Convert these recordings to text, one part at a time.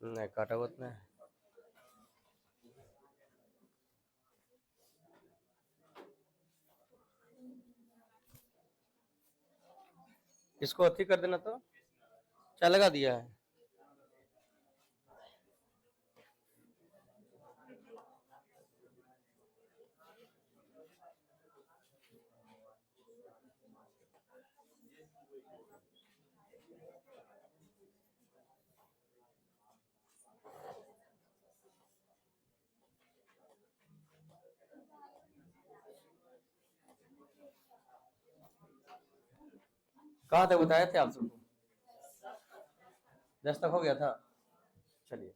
नहीं काटा हुआ तो नहीं। इसको अथी कर देना तो क्या लगा दिया है। कहाँ तक बताए थे आप सबको? 10 तक हो गया था। चलिए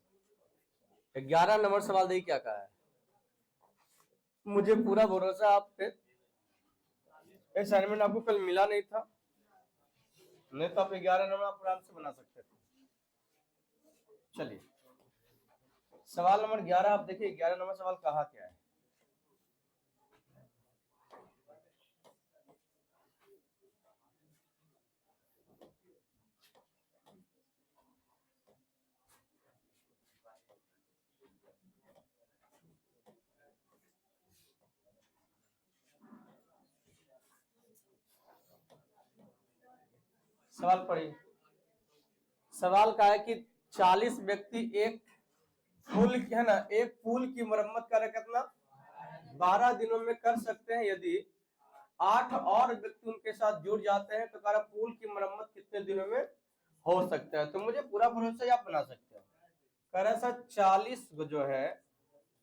11 नंबर सवाल देखिए क्या कहा है। मुझे पूरा भरोसा आप पे, असाइनमेंट आपको कल मिला नहीं था, नहीं तो आप 11 नंबर आप आराम से बना सकते थे। चलिए सवाल नंबर 11 आप देखिए 11 नंबर सवाल कहा क्या है। सवाल पढ़िए। सवाल का है कि 40 व्यक्ति एक पुल है ना, एक पुल की मरम्मत कार्य कितना 12 दिनों में कर सकते हैं। यदि 8 और व्यक्ति उनके साथ जुड़ जाते हैं तो कार्य पुल की मरम्मत कितने दिनों में हो सकता है। तो मुझे पूरा भरोसा आप बना सकते हो। कह रहा सर 40 जो है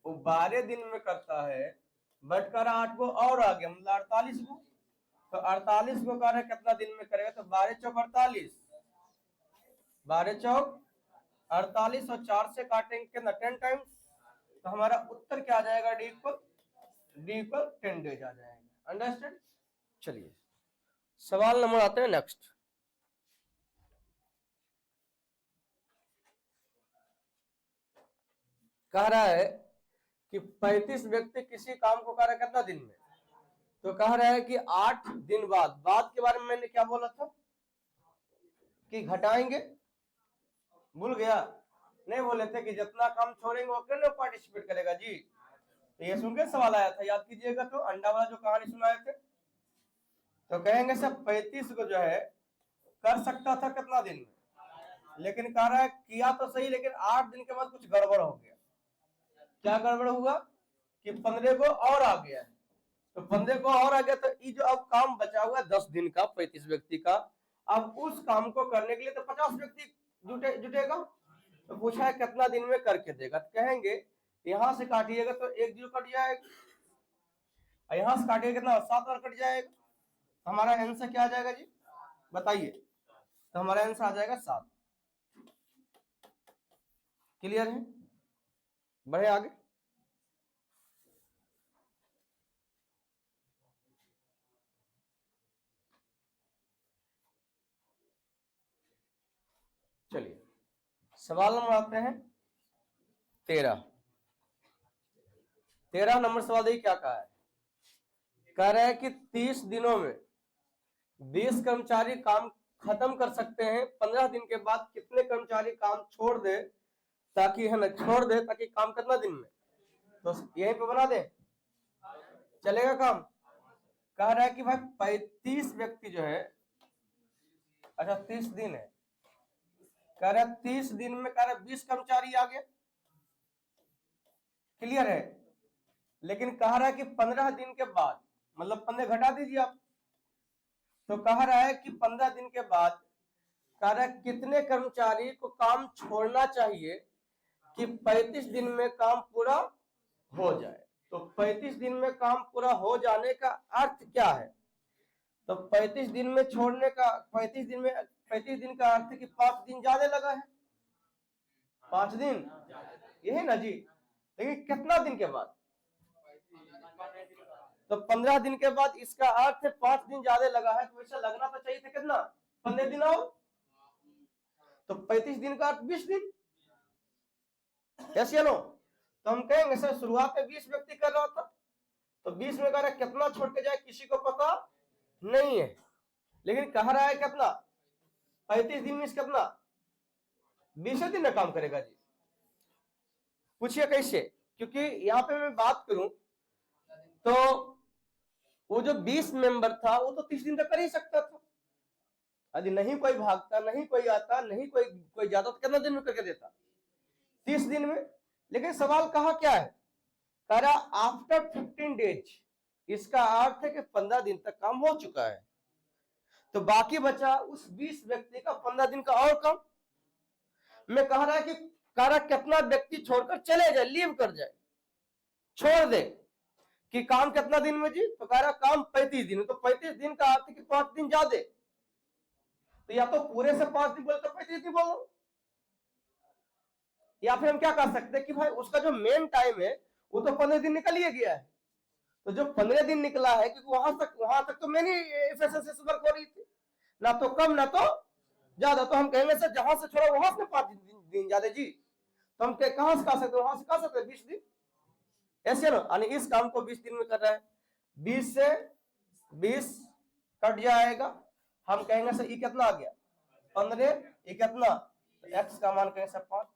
वो 12 दिन में करता है, बट कर 8 को और आगे मतलब 48 को, तो 48 को कार्य कितना दिन में करेगा। तो 12 चौक 48, 12 चौक 48 और 4 से काटेंगे कितना 10 टाइम्स, तो हमारा उत्तर क्या आ जाएगा डी इक्वल 10 डेज आ जाएगा। अंडरस्टैंड। चलिए सवाल नंबर आते हैं नेक्स्ट। कह रहा है कि 35 व्यक्ति किसी काम को कार्य कितना दिन में, तो कह रहा है कि 8 दिन बाद के बारे में मैंने क्या बोला था कि घटाएंगे, भूल गया नहीं बोले थे कि जितना काम छोड़ेंगे वो क्यों पार्टिसिपेट करेगा जी। तो ये सुन के सवाल आया था, याद कीजिएगा। तो अंडा वाला जो कहानी सुनाए थे, तो कहेंगे सब 35 को जो है कर सकता था कितना दिन में, लेकिन कह रहा है किया तो सही, लेकिन 8 दिन के बाद कुछ गड़बड़ हो गया। क्या गड़बड़ हुआ कि 15 को और आ गया है, तो 15 को और आ गया, तो ये जो अब काम बचा हुआ है 10 दिन का 35 व्यक्ति का, अब उस काम को करने के लिए तो 50 व्यक्ति जुटेगा। तो पूछा है कितना दिन में करके देगा, तो कहेंगे यहां से काटिएगा तो 1 जीरो कट जाएगा, यहां से काटिएगा कितना 7 बार कट जाएगा। हमारा आंसर क्या आ जाएगा जी बताइए। तो हमारा आंसर आ जाएगा 7। क्लियर है, बढ़े आगे। चलिए सवाल नंबर आते हैं 13। 13 नंबर सवाल देखिए क्या कहा है। कह रहा है कि 30 दिनों में 20 कर्मचारी काम खत्म कर सकते हैं, 15 दिन के बाद कितने कर्मचारी काम छोड़ दे, ताकि है ना छोड़ दे ताकि काम कितना दिन में, तो यहीं पे बना दे चलेगा काम। कह रहा है कि भाई 35 व्यक्ति जो है, अच्छा 30 दिन है, कह रहा है 30 दिन में कह रहा है 20 कर्मचारी आ गए। क्लियर है, लेकिन कह रहा है कि 15 दिन के बाद, मतलब 15 घटा दीजिए आप, तो कह रहा है कि 15 दिन के बाद कह रहा है कितने कर्मचारी को काम छोड़ना चाहिए कि 35 दिन में काम पूरा हो जाए। तो 35 दिन में काम पूरा हो जाने का अर्थ क्या है, तो 35 दिन में छोड़ने का, 35 दिन का अर्थ कि 5 दिन ज्यादा लगा है, 5 दिन यही ना जी। लेकिन कितना दिन के बाद, तो 15 दिन के बाद, इसका अर्थ है 5 दिन ज्यादा लगा है, तो ऐसा लगना तो चाहिए था कितना 15 दिन और, तो 35 दिन का अर्थ 20 दिन। यस या नो। तो हम कहेंगे सर शुरुआत में 20 व्यक्ति कर रहा था, तो 20 में कह रहा है कितना छोड़ के जाए किसी को पता नहीं है, लेकिन कह रहा है कितना 35 दिन में कितना 20 दिन में काम करेगा जी। पूछिए कैसे, क्योंकि यहाँ पे मैं बात करूं तो वो जो 20 मेंबर था वो तो 30 दिन तक कर ही सकता था। यदि नहीं कोई भागता, नहीं कोई आता, नहीं कोई कोई जाता, तो कितना दिन में करके देता? 30 दिन में। लेकिन सवाल कहा क्या है, कह रहा आफ्टर 15 डेज। इसका अर्थ है कि 15 दिन तक काम हो चुका है, तो बाकी बचा उस 20 व्यक्ति का 15 दिन का और काम। मैं कह रहा है कि कह रहा कितना व्यक्ति छोड़कर चले जाए, लीव कर जाए, छोड़ दे, कि काम कितना दिन में जी? तो कह रहा काम 35 दिन। तो 35 दिन का अर्थ है कि 5 दिन ज्यादा, तो या तो पूरे से 5 दिन बोलो तो 35 दिन बोलो, या फिर हम क्या कर सकते हैं कि भाई उसका जो मेन टाइम है वो तो 15 दिन निकल ही गया है, तो जो 15 दिन निकला है, क्योंकि वहां तक तो मैंने एफएसएस वर्क हो रही थी, ना तो कम ना तो ज्यादा। तो हम कहेंगे सर जहां से छोड़ा वहां से 5 दिन ज्यादा जी, तो हम कहां से कर सकते, वहां से कर सकते 20 दिन, ऐसे ना। यानी इस काम को 20 दिन में कर रहा है, 20 से 20 कट जाएगा, हम कहेंगे सर ये कितना आ गया 15, ये कितना, तो एक्स का मान कहेंगे सर 5।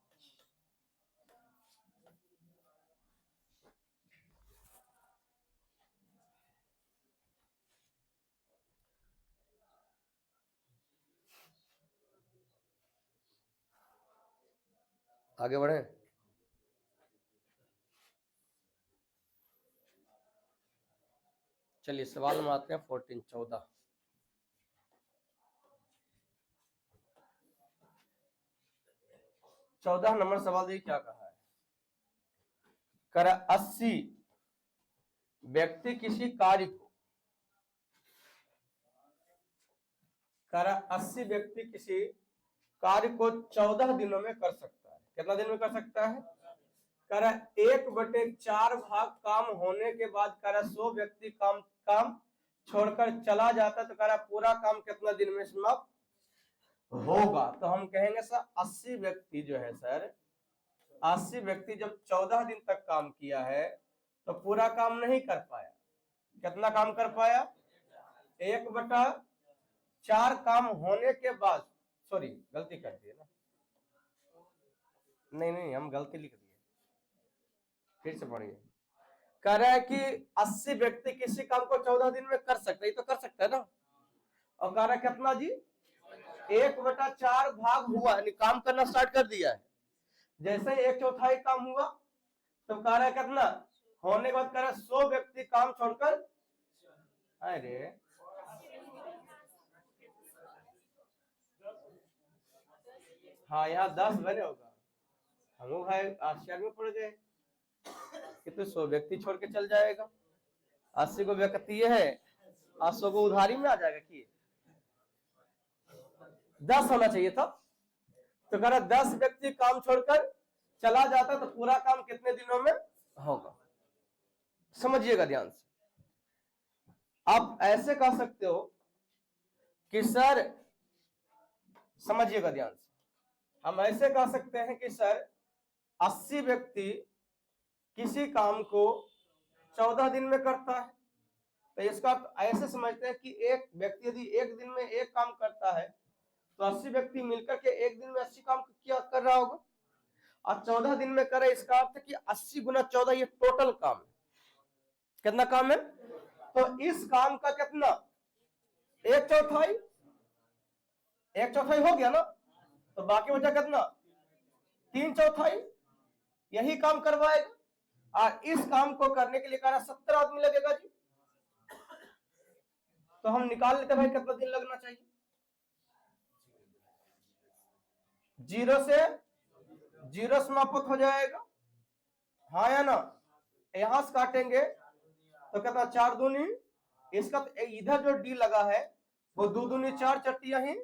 आगे बढ़े, चलिए सवाल में आते हैं 14 14 नंबर सवाल देखिए क्या कहा है। कर 80 व्यक्ति किसी कार्य को, कर 80 व्यक्ति किसी कार्य को 14 दिनों में कर सकता है। कितना दिन में कर सकता है? कर 1/4 भाग काम होने के बाद कर 100 व्यक्ति काम छोड़कर चला जाता, तो कर पूरा काम कितना दिन में समाप्त होगा? तो हम कहेंगे सर 80 व्यक्ति जो है सर, 80 व्यक्ति जब 14 दिन तक काम किया है तो पूरा काम नहीं कर पाया। कितना काम कर पाया? 1/4 काम होने के बाद, सॉरी गलती कर दी ना, नहीं हम गलती लिख दिए, फिर से पढ़िए। कह रहा है कि 80 व्यक्ति किसी काम को 14 दिन में कर सकते, तो कर सकता है ना। और कह रहा है कितना जी? 1/4 भाग हुआ, यानी काम करना स्टार्ट कर दिया है। जैसे ही 1/4 काम हुआ तो कह रहा है कितना होने के बाद, कह रहा 100 व्यक्ति काम छोड़कर, अरे हाँ यहाँ 10 बने होगा, हम भाई आश्चर्य में पड़ गए कि तो 100 व्यक्ति छोड़ के चल जाएगा, 80 को व्यक्ति है, 800 को उधारी में आ जाएगा कि 10 होना चाहिए था। तो कह रहा 10 व्यक्ति काम छोड़कर चला जाता तो पूरा काम कितने दिनों में होगा? समझिएगा ध्यान से। आप ऐसे कह सकते हो कि सर, समझिएगा ध्यान से, हम ऐसे कह सकते हैं कि सर 80 व्यक्ति किसी काम को 14 दिन में करता है, तो इसका ऐसे समझते हैं कि एक व्यक्ति यदि एक दिन में एक काम करता है तो 80 व्यक्ति मिलकर के एक दिन में 80 काम क्या कर रहा होगा, और 14 दिन में करे, इसका अर्थ है कि 80 गुना 14 ये टोटल काम है। कितना काम है? तो इस काम का कितना 1/4, 1/4 हो गया ना, तो बाकी बचा कितना 3/4, यही काम करवाएगा। और इस काम को करने के लिए कह रहा 70 आदमी लगेगा जी, तो हम निकाल लेते भाई कितना दिन लगना चाहिए। 0 से 0 समाप्त हो जाएगा, हाँ या ना। यहां से काटेंगे तो कितना 4 दूनी, इसका तो इधर जो डी लगा है वो 2 दूनी 4, चट्टिया ही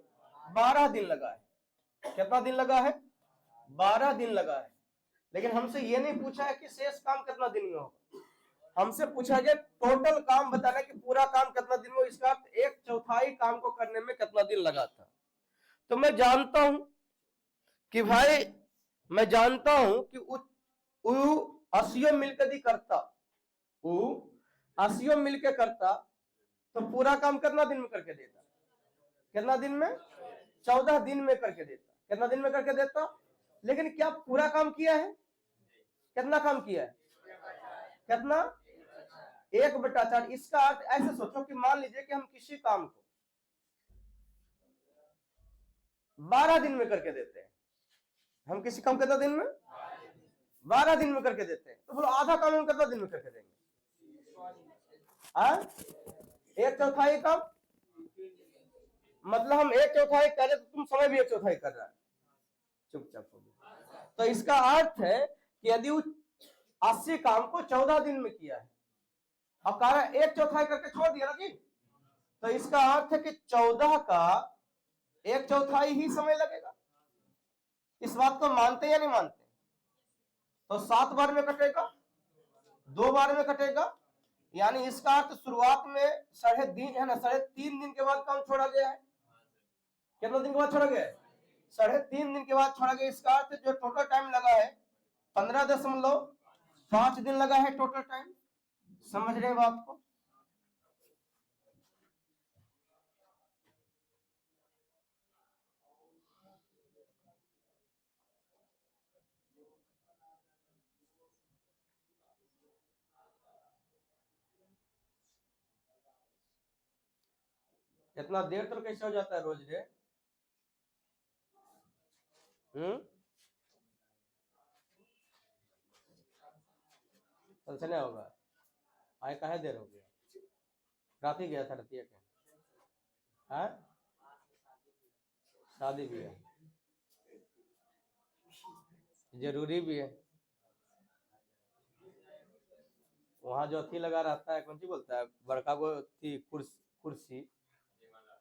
12 दिन लगा है। कितना दिन लगा है? 12 दिन लगा है। लेकिन हमसे ये नहीं पूछा है कि शेष काम कितना दिन में होगा, हमसे पूछा गया टोटल काम बताना कि पूरा काम कितना दिन में, इसका 1/4 काम को करने में कितना दिन लगा था। तो मैं जानता हूं कि भाई, मैं जानता हूं कि 80 मिलकर ही करता, 80 मिलकर करता तो पूरा काम कितना दिन में करके देता? कितना दिन में? 14 दिन में करके देता। कितना दिन में करके देता? लेकिन क्या पूरा काम किया है? कितना काम किया है? कितना? 1/4। इसका अर्थ ऐसे सोचो कि मान लीजिए कि हम किसी काम को 12 दिन में करके देते हैं। हम किसी काम कितना दिन में? 12 दिन में करके देते हैं। तो बोलो आधा काम हम कितना दिन में करके देंगे? 1/4 काम। मतलब हम 1/4 कर रहे तो तुम समय भी 1/4 कर रहा है। चुपचाप हो गया। तो इसका अर्थ है कि यदि 80 काम को 14 दिन में किया है, अब कह रहा है 1/4 करके छोड़ दिया ना जी, तो इसका अर्थ है कि 14 का 1/4 ही समय लगेगा। इस बात को मानते या नहीं मानते? तो 7 बार में कटेगा, 2 बार में कटेगा, यानी इसका अर्थ शुरुआत में 3.5 दिन के बाद काम छोड़ा गया है। कितना दिन के बाद छोड़ा गया है? 3.5 दिन के बाद छोड़ा गया। इसका अर्थ जो टोटल टाइम लगा है 15.5 दिन लगा है टोटल टाइम। समझ रहे बात को? इतना देर तो कैसे हो जाता है रोज रे? कल से नहीं होगा। आए काहे देर हो गया? रात ही गया था रतिया के। हाँ, शादी भी है, जरूरी भी है। वहां जो अथी लगा रहता है, कौन सी बोलता है, बड़का को थी कुर्सी,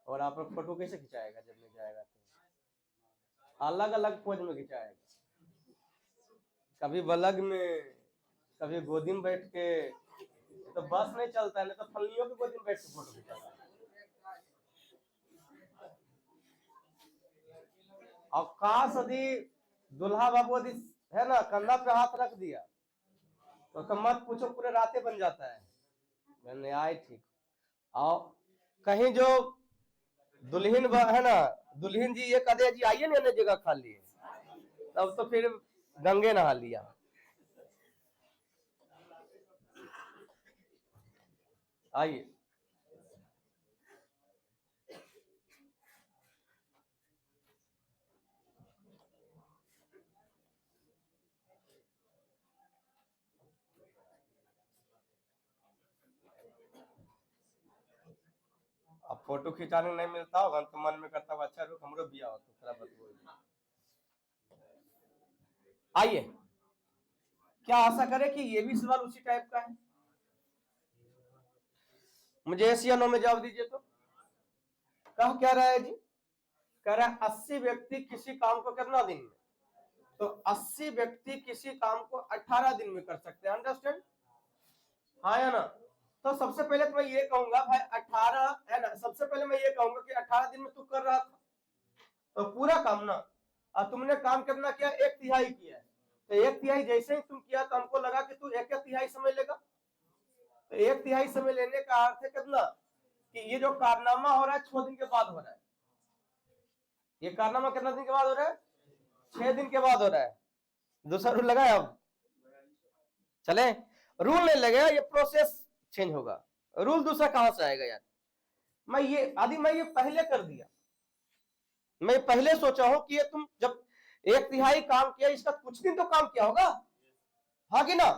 और आप फोटो कैसे खिंचाएगा जब नहीं जाएगा? तो अलग अलग पोज में खिंचाएगा, कभी बलग में, कभी गोदी में बैठ के। तो बस नहीं चलता है, नहीं तो फलियों की गोदी में बैठ के फोटो खिंचाएगा। और काश यदि दुल्हा बाबू यदि है ना कंधा पे हाथ रख दिया तो मत पूछो, पूरे रातें बन जाता है। मैंने आए ठीक। और कहीं जो दुल्हन है ना, दुल्हन जी ये कहते जी आइए ना जगह खा लिए, तब तो फिर गंगे नहा लिया। आइए, अब फोटो खिंचाने नहीं मिलता होगा तो मन में करता अच्छा रुक हमरो बिया हो तो थोड़ा बतबो। आइए, क्या आशा करें कि ये भी सवाल उसी टाइप का है? मुझे एस या नो में जवाब दीजिए। तो कह क्या रहा है जी? कह रहा है 80 व्यक्ति किसी काम को कितना दिन में? तो 80 व्यक्ति किसी काम को 18 दिन में कर सकते हैं। अंडरस्टैंड? हाँ या ना? तो सबसे पहले तो मैं ये कहूंगा भाई 18 है ना, सबसे पहले मैं ये कहूंगा कि 18 दिन में तू कर रहा था तो पूरा काम ना, और तुमने काम कितना किया? 1/3 किया है। तो 1/3 जैसे ही तुम किया तो हमको लगा कि तू 1/3 समय लेगा। तो 1/3 समय लेने का अर्थ है कितना कि ये जो कारनामा हो रहा है 6 दिन के बाद हो रहा है। ये कारनामा कितना दिन के बाद हो रहा है? 6 दिन के बाद हो रहा है। दूसरा रूल लगाए अब चले? रूल नहीं लगेगा, ये प्रोसेस चेंज होगा। रूल दूसरा कहां से आएगा यार? मैं ये पहले कर दिया, मैं पहले सोचा हूं कि ये तुम जब 1/3 काम किया, इसका कुछ दिन तो काम किया होगा, हाँ कि ना?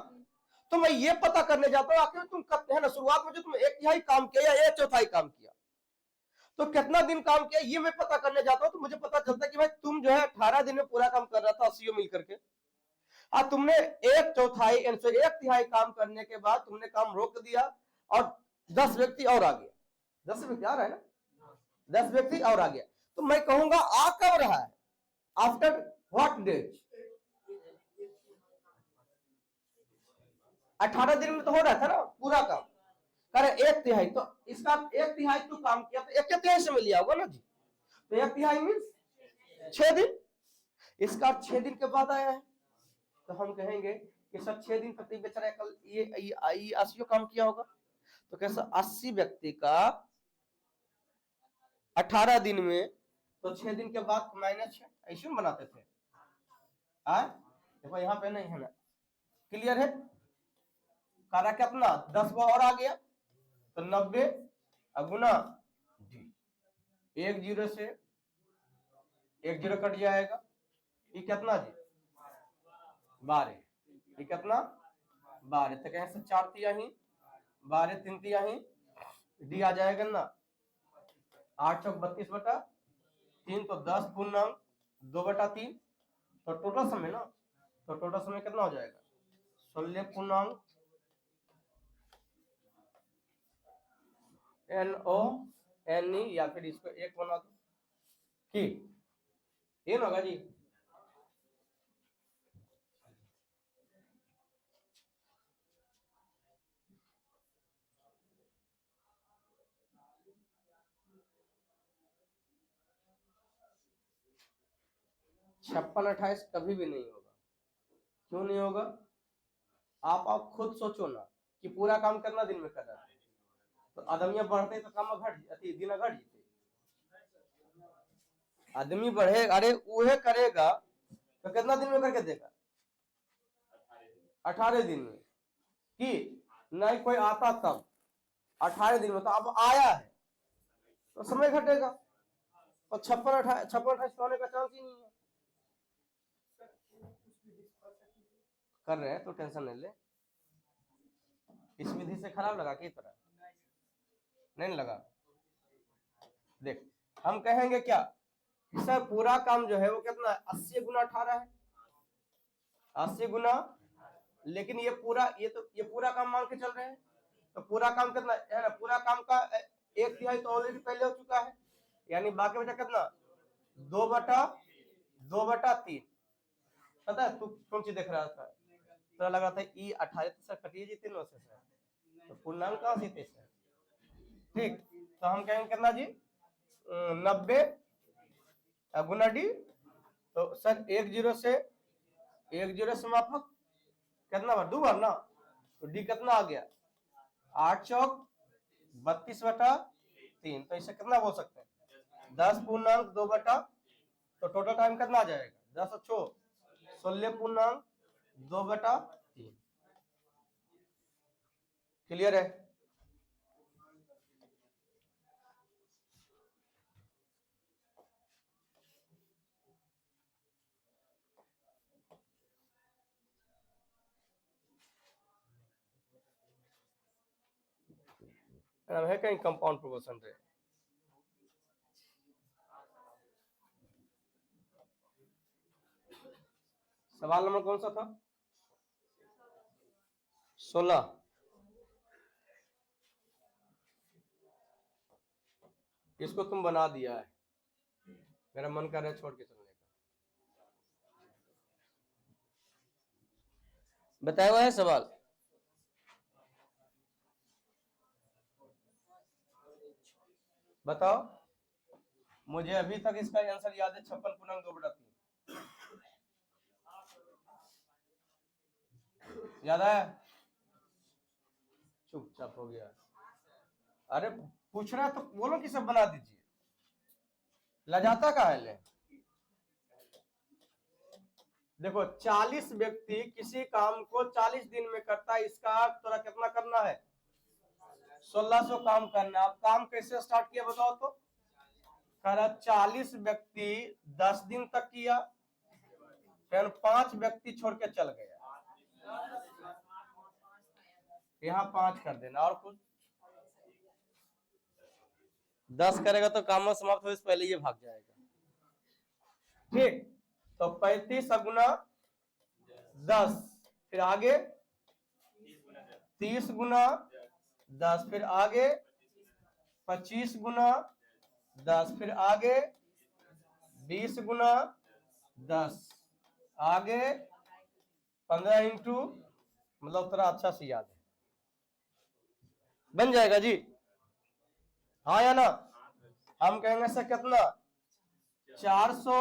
तो मैं ये पता करने जाता हूं आखिर तुम कब है ना शुरुआत में जो तुम 1/3 काम किया या 1/4 काम किया, तो कितना दिन काम किया ये मैं पता करने जाता हूं। तो मुझे पता चलता है कि भाई तुम जो है 18 दिन में पूरा काम कर रहा था 80 मिल करके, और तुमने 1/4 काम करने के बाद तुमने काम रोक दिया और 10 व्यक्ति और आ गया। 10 व्यक्ति आ रहा है ना, 10 व्यक्ति और आ गया। तो मैं कहूंगा आ कब रहा है? After what date? 18 दिन में तो हो रहा था ना पूरा काम। करे 1/3, तो इसका 1/3 तो काम किया तो 1/3 से लिया होगा ना जी। तो 1/3 मीन्स 6 दिन। इसका 6 दिन के बाद आया है, तो हम कहेंगे कि सर 6 दिन प्रति बेचारा कल ये 80 काम किया होगा। तो कैसा 80 व्यक्ति का 18 दिन में, तो 6 दिन के बाद -6 ऐसे बनाते थे। देखो यहाँ पे नहीं है ना, क्लियर है? कारा कितना 10 और आ गया तो 90 गुना डी। 1 0 से 1 0 कट जाएगा। ये कितना जी 12। ये कितना 12 तो कहें से 4 तिहाई 12 3 तिहाई डी आ जाएगा ना 8 चौक 32 बटा 3 तो 10 पूर्णांक 2 बटा 3 तो टोटल समय ना तो टोटल समय कितना हो जाएगा 16 पूर्णांक NONE या फिर इसको 1 बना दो कि ये ना होगा जी। छप्पन 28 कभी भी नहीं होगा। क्यों नहीं होगा? आप खुद सोचो ना कि पूरा काम कितना दिन में कर रहा है तो आदमी बढ़ते तो काम घट दिन घट जीते। आदमी बढ़े अरे वह करेगा तो कितना दिन में करके देगा 18 दिन में कि नहीं कोई आता तब 18 दिन में तो अब आया है तो समय घटेगा तो 56 28 होने का चांस ही नहीं है। कर रहे हैं तो टेंशन नहीं ले। इस विधि से खराब लगा कि तरह नहीं लगा। देख हम कहेंगे क्या सर पूरा काम जो है वो कितना 80 गुना 18 है 80 गुना लेकिन ये पूरा काम मान के चल रहे हैं तो पूरा काम कितना है ना पूरा काम का 1 तिहाई तो ऑलरेडी पहले हो चुका है यानी बाकी बचा कितना 2 बटा 3। पता है तू कौन सी देख रहा था तो लगा था ई 18 से कटिए जी 3 से तो पूर्णांक कहां से थे ठीक तो हम कहेंगे कितना जी 90 गुना डी तो सर 1 0 से 1 0 समापक कितना बार 2 बार ना तो डी कितना आ गया 8 चौक 32 बटा 3 तो इसे कितना बोल सकते हैं 10 पूर्णांक 2 बटा तो टोटल टाइम कितना आ जाएगा 10 और 16 पूर्णांक 2 बटा 3। क्लियर है? है कहीं कंपाउंड प्रोपोर्शन रे सवाल नंबर कौन सा था 16। इसको तुम बना दिया है मेरा मन कर रहा है छोड़ के चलने का। बताया हुआ है सवाल बताओ मुझे अभी तक इसका आंसर याद है 56 पूर्णांक 2 बटा 3 याद है चुपचाप हो गया। अरे पूछ रहा तो बोलो कि सब बना दीजिए लजाता का है ले। देखो 40 व्यक्ति किसी काम को 40 दिन में करता है इसका अर्थ थोड़ा कितना करना है 1600 काम करना। अब काम कैसे स्टार्ट किया बताओ तो कह रहा 40 व्यक्ति 10 दिन तक किया फिर 5 व्यक्ति छोड़ के चल गया यहाँ 5 कर देना और कुछ 10 करेगा तो काम समाप्त हो पहले ये भाग जाएगा ठीक। तो 35 गुना 10 फिर आगे 30 गुना 10 फिर आगे 25 गुना 10 फिर आगे 20 गुना 10 आगे 15 इंटू मतलब थोड़ा अच्छा से याद है बन जाएगा जी हाँ या ना। हम कहेंगे सर कितना 400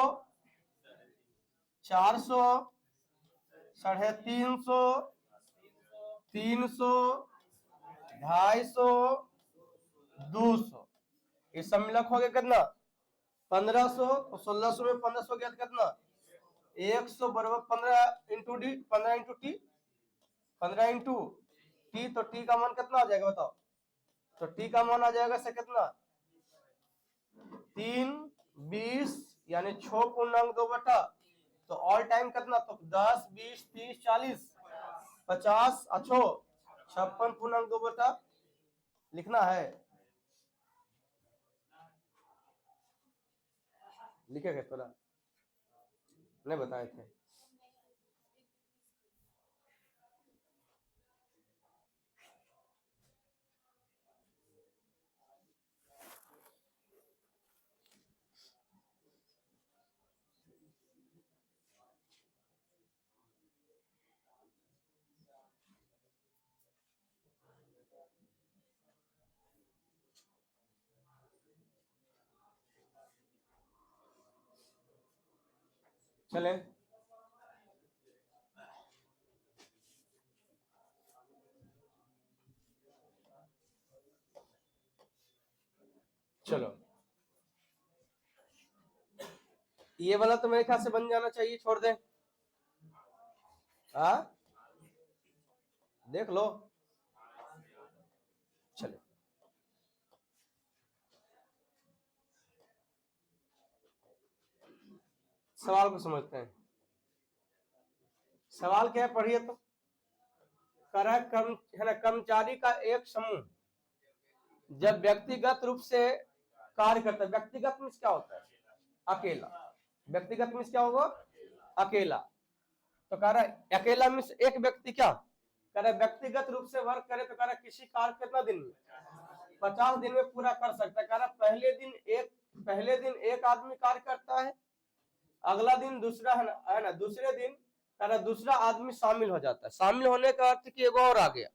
350 300 250 200 ये सब मिला हो गया कितना 1500 तो 1600 में 1500 गया कितना 100 बराबर 15 into D 15 into T 15 into T, तो टी का मान कितना आ जाएगा बताओ? तो टी का मान आ जाएगा से कितना 3, 20 यानी 6.2 तो ऑल टाइम कितना, तो 10, 20, 30, 40, 50 अच्छो 56.2 लिखना है। लिखेगा थोड़ा, नहीं बताए थे। चले चलो, ये वाला तो मेरे ख्याल से बन जाना चाहिए, छोड़ दे। हाँ देख लो, चले सवाल को समझते हैं। सवाल क्या है पढ़िए तो। कम है ना, कर्मचारी का एक समूह जब व्यक्तिगत रूप से कार्य करता है, व्यक्तिगत मीन्स क्या होता है? अकेला। व्यक्तिगत मीन्स क्या होगा? अकेला। तो कह रहा है अकेला मीन्स एक व्यक्ति क्या कह रहा है, व्यक्तिगत रूप से वर्क करे तो कह रहा है किसी कार्य कितना दिन में, 50 दिन में पूरा कर सकता है। कह रहा है पहले दिन एक आदमी कार्य करता है, अगला दिन दूसरा है ना, दूसरे दिन कह रहा दूसरा आदमी शामिल हो जाता है। शामिल होने का अर्थ कि एगो और आ गया,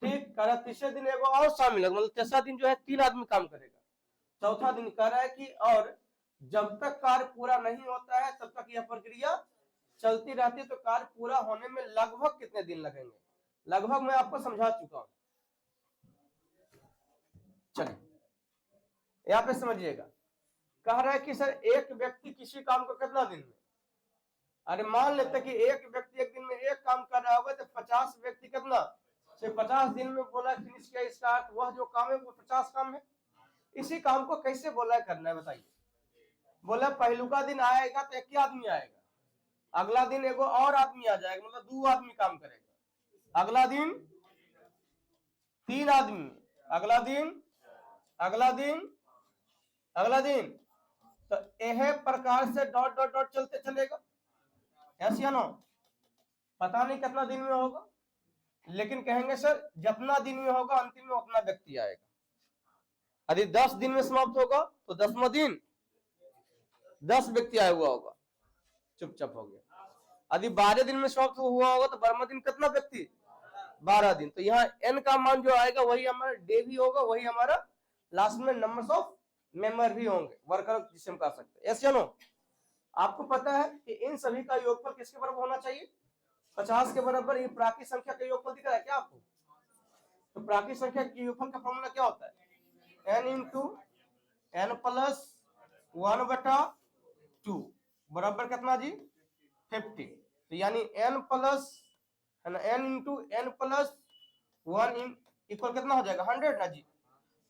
ठीक। कह रहा तीसरे दिन एगो और शामिल है, मतलब तीसरा दिन जो है 3 आदमी काम करेगा। चौथा दिन कह रहा है कि और जब तक कार्य पूरा नहीं होता है तब तक यह प्रक्रिया चलती रहती है। तो कार्य पूरा होने में लगभग कितने दिन लगेंगे? लगभग मैं आपको समझा चुका हूं, चलिए यहाँ पे समझिएगा। कह रहा है कि सर एक व्यक्ति किसी काम को कितना दिन में, अरे मान लेते कि एक व्यक्ति एक दिन में एक काम कर रहा होगा, तो 50 व्यक्ति कितना से 50 दिन में बोला फिनिश किया। इसका अर्थ वह जो काम है वो 50 काम है। इसी काम को कैसे बोला करना है बताइए? बोला पहलू का दिन आएगा तो एक ही आदमी आएगा, अगला दिन एगो और आदमी आ जाएगा, मतलब 2 आदमी काम करेगा, अगला दिन 3 आदमी, अगला दिन अगला दिन अगला दिन। तो यह प्रकार से डॉट डॉट डॉट चलते चलेगा, ऐसे या नो? पता नहीं कितना दिन में होगा, लेकिन कहेंगे सर जितना दिन में होगा अंतिम में उतना व्यक्ति आएगा। यदि 10 दिन में समाप्त होगा तो 10वां दिन 10 व्यक्ति आया हुआ होगा, चुपचाप हो गया। यदि 12 दिन में समाप्त हुआ होगा तो 12वां दिन कितना व्यक्ति, 12 दिन। तो यहाँ n का मान जो आएगा वही हमारा डे भी होगा, वही हमारा लास्ट में नंबर्स ऑफ मेंबर भी होंगे, वर्कर जिसे हम कह सकते हैं। ऐसे नो आपको पता है कि इन सभी का योगफल किसके बराबर होना चाहिए? 50 के बराबर। ये प्राकृत संख्या का योगफल दिख रहा है क्या आपको? तो प्राकृत संख्या के योगफल का फॉर्मूला क्या होता है? n इंटू n प्लस 1/2 बराबर कितना जी? 50। तो यानी n प्लस है ना, n into n plus 1 equal कितना हो जाएगा? 100 ना जी।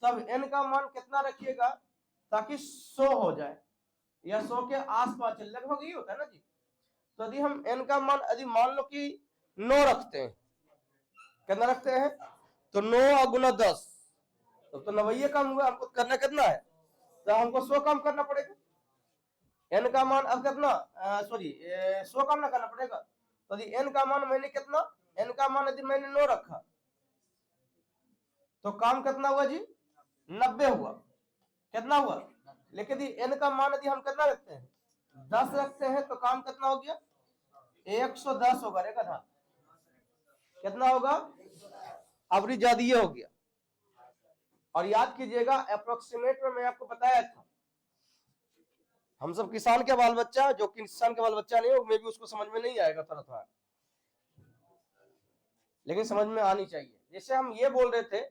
तब n का मान कितना रखिएगा ताकि 100 हो जाए, या 100 के आसपास चले, लगभग ये होता है ना जी। तो यदि हम n का मान यदि मान लो कि 9 रखते हैं, कितना रखते हैं? तो 9 गुना 10 तो 90 काम हुआ। हमको करना कितना है? तो हमको 100 काम करना पड़ेगा। n का मान अब कितना, सॉरी 100 काम ना करना पड़ेगा। तो यदि n का मान मैंने कितना, n का मान यदि मैंने 9 रखा तो काम कितना हुआ जी? 90 हुआ। कितना हुआ? लेकिन यदि n का मान यदि हम कितना रखते हैं, 10 रखते हैं, तो काम कितना हो गया? 110 होगा रे गधा। कितना होगा? अवरी ज्यादा हो गया। और याद कीजिएगा अप्रोक्सीमेट में मैं आपको बताया था, हम सब किसान के बाल बच्चा, जो किसान के बाल बच्चा नहीं हो मैं भी उसको समझ में नहीं आएगा थोड़ा थोड़ा, लेकिन समझ में आनी चाहिए। जैसे हम ये बोल रहे थे,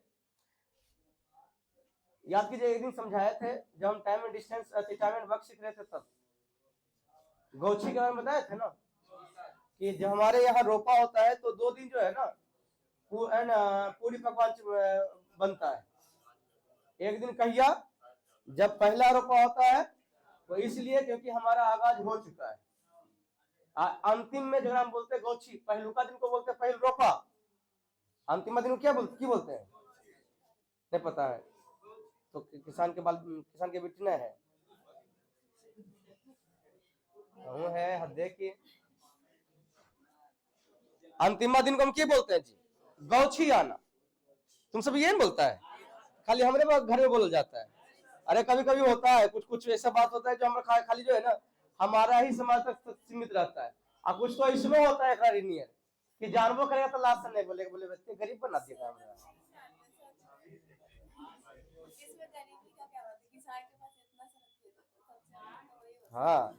याद कीजिए एक दिन समझाए थे जब हम time and distance time and work सीख रहे थे, तब गौछी के बारे में बताए थे ना। कि जब हमारे यहाँ रोपा होता है तो 2 दिन जो है ना पूरी पकवान बनता है। एक दिन कहिया जब पहला रोपा होता है तो इसलिए क्योंकि हमारा आगाज हो चुका है। अंतिम में जो हम बोलते हैं गौछी, पहलुका दिन को बोलते हैं पहल रोपा, अंतिम दिन को क्या बोलते हैं नहीं पता है। तो किसान के बेटी है देखिए अंतिमा दिन को हम क्या बोलते हैं जी, गौछी आना। तुम सब ये बोलता है, खाली हमारे घर में बोला जाता है। अरे कभी कभी होता है कुछ कुछ ऐसा बात होता है जो हमारा खाली जो है ना हमारा ही समाज तक सीमित रहता है। और कुछ तो इसमें होता है नियर कि जानबो करेगा तो लास्ट नहीं बोले बोले बच्चे गरीब बना दिया। हाँ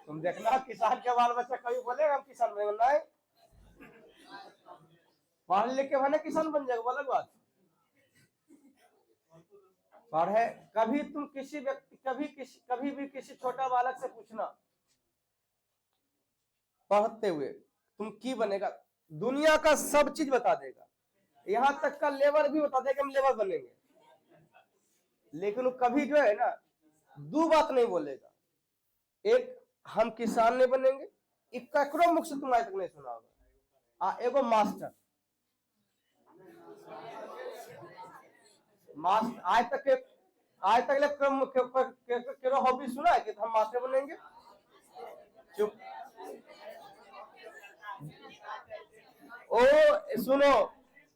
तुम देखना किसान के बाल बच्चा कभी बोलेगा हम किसान बनना है, पढ़ लिख के बने किसान बन जाएगा अलग बात। पढ़े कभी तुम किसी व्यक्ति कभी भी किसी छोटा बालक से पूछना पढ़ते हुए तुम की बनेगा, दुनिया का सब चीज बता देगा, यहां तक का लेबर भी बता देगा हम लेबर बनेंगे, लेकिन वो कभी जो है ना दो बात नहीं बोलेगा। एक हम किसान नहीं बनेंगे, एक ककरो मुख से तुम आज तक नहीं सुना होगा। एगो मास्टर आज तक केरो हॉबी सुना है कि हम मास्टर बनेंगे? चुप। ओ सुनो,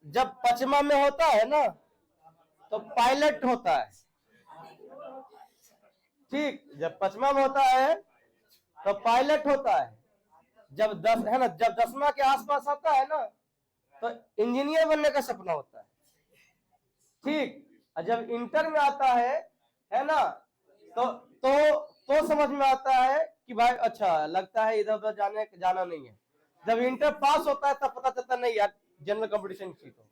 जब पचमा में होता है ना तो पायलट होता है, ठीक, जब पचमा में होता है तो पायलट होता है, जब 10 है ना जब 10वां के आसपास आता है ना तो इंजीनियर बनने का सपना होता है, ठीक। जब इंटर में आता है ना तो समझ में आता है कि भाई अच्छा लगता है इधर उधर जाना नहीं है। जब इंटर पास होता है तब पता चलता नहीं यार जनरल कंपटीशन की तो।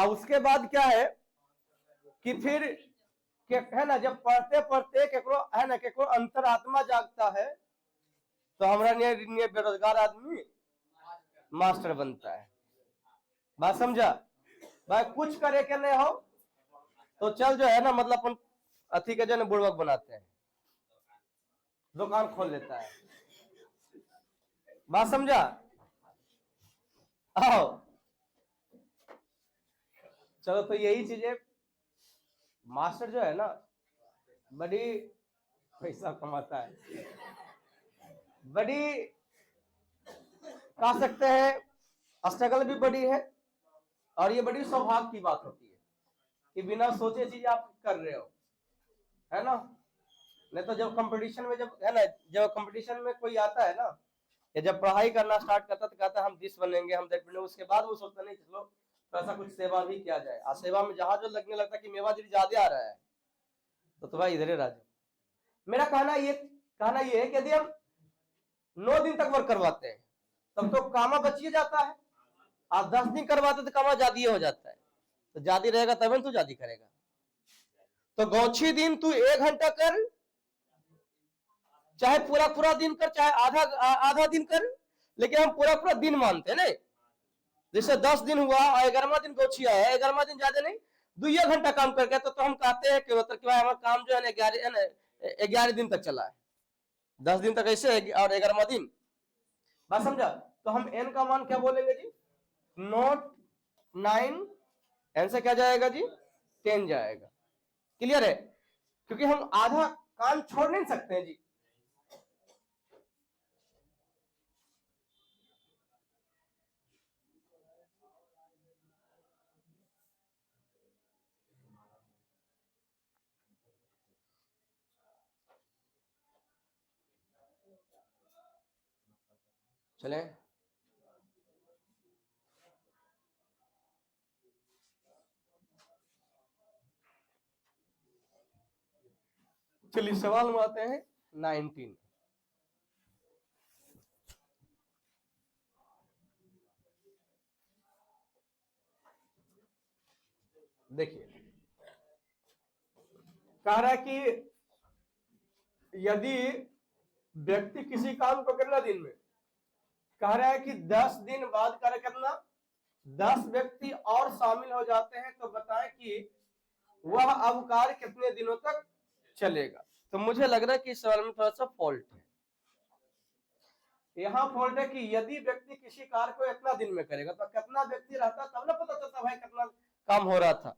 उसके बाद क्या है कि फिर है ना जब पढ़ते पढ़ते केकरो अंतरात्मा जागता है तो हमारा बेरोजगार आदमी मास्टर बनता है। बात समझा भाई, कुछ करे के नहीं हो तो चल जो है ना मतलब अपन अथी के जो है बुड़वक बनाते हैं, दुकान खोल लेता है। बात समझा? आओ चलो, तो यही चीजें मास्टर जो है ना बड़ी पैसा कमाता है, बड़ी कह सकते हैं स्ट्रगल भी बड़ी है, और ये बड़ी सौभाग्य की बात होती है कि बिना सोचे चीज आप कर रहे हो, है ना। नहीं तो जब कंपटीशन में जब कंपटीशन में कोई आता है ना या जब पढ़ाई करना स्टार्ट करता तो कहता है हम दिस बनेंगे हम दैट बनेंगे, उसके बाद वो सोचता नहीं चलो तो ऐसा कुछ सेवा भी किया जाए। और सेवा में जहां जो लगने लगता है कि मेवा जी ज्यादा आ रहा है तो भाई इधर राजू। मेरा कहना ये है कि यदि हम 9 दिन तक वर्क करवाते हैं तब तो कामा बचिए जाता है, आप 10 दिन करवाते तो कामा ज्यादा हो जाता है, तो ज्यादा रहेगा तब तू ज्यादा करेगा। तो गौछी दिन तू 1 घंटा कर, चाहे पूरा पूरा दिन कर, चाहे आधा दिन कर, लेकिन हम पूरा पूरा दिन मानते हैं नहीं। जैसे 10 दिन हुआ और 11वां दिन गौछी आया, 11वां दिन ज्यादा नहीं 2 घंटा काम कर गया तो हम कहते हैं कि मतलब कि हमारा काम जो है 11 दिन तक चला है, 10 दिन तक ऐसे और 11वां दिन। बात समझा? तो हम एन का मान क्या बोलेंगे जी, नोट 9, एन से क्या जाएगा जी 10 जाएगा। क्लियर है? क्योंकि हम आधा काम छोड़ नहीं सकते हैं जी। चले चलिए सवाल में आते हैं 19। देखिए कह रहा है कि यदि व्यक्ति किसी काम को कितना दिन में कह रहा है कि 10 दिन बाद कार्य करना, 10 व्यक्ति और शामिल हो जाते हैं तो बताएं कि वह अब कार्य कितने दिनों तक चलेगा। तो मुझे लग रहा है कि इस सवाल में थोड़ा सा फॉल्ट है। यहाँ फॉल्ट है कि यदि व्यक्ति किसी कार्य को इतना दिन में करेगा तो कितना व्यक्ति रहता तब ना पता चलता भाई कितना काम हो रहा था।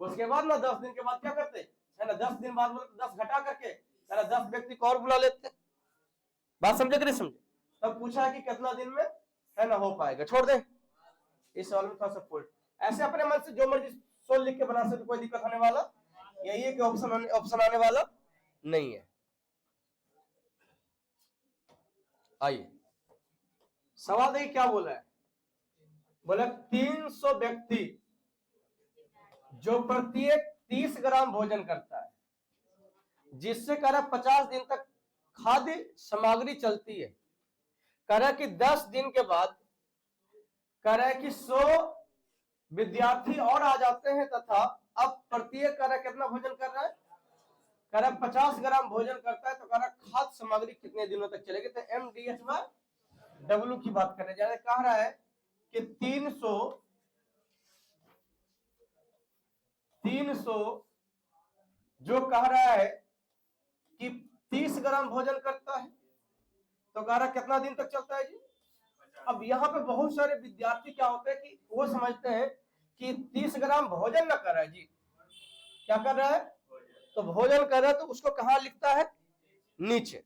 उसके बाद ना 10 दिन के बाद क्या करते है ना, 10 दिन बाद 10 घटा करके 10 व्यक्ति को और बुला लेते। बात समझे कि नहीं समझे? तब पूछा कि कितना दिन में है ना हो पाएगा, छोड़ दे इस सवाल में थोड़ा सा फॉल्ट। ऐसे अपने मन से जो मर्जी सोच लिख के बना सकते, कोई दिक्कत होने वाला यही है कि ऑप्शन आने वाला नहीं है। आइए सवाल देखिए क्या बोला है। बोला 300 व्यक्ति जो प्रत्येक 30 ग्राम भोजन करता है, जिससे कह रहा 50 दिन तक खाद्य सामग्री चलती है। कह रहा कि 10 दिन के बाद कह रहा है कि 100 विद्यार्थी और आ जाते हैं तथा अब प्रत्येक कह रहा कितना भोजन कर रहा है, कह रहा 50 ग्राम भोजन करता है। तो कह रहा खाद्य सामग्री कितने दिनों तक चलेगी। तो MDH/W की बात करने जा रहे। कह रहा है कि 300 जो कह रहा है कि 30 ग्राम भोजन करता है तो कह रहा कितना दिन तक चलता है जी। अब यहाँ पे बहुत सारे विद्यार्थी क्या होते हैं कि वो समझते हैं कि 30 ग्राम भोजन ना कर रहा है जी, क्या कर रहा है, तो भोजन कर रहा है। तो उसको कहाँ लिखता है, नीचे।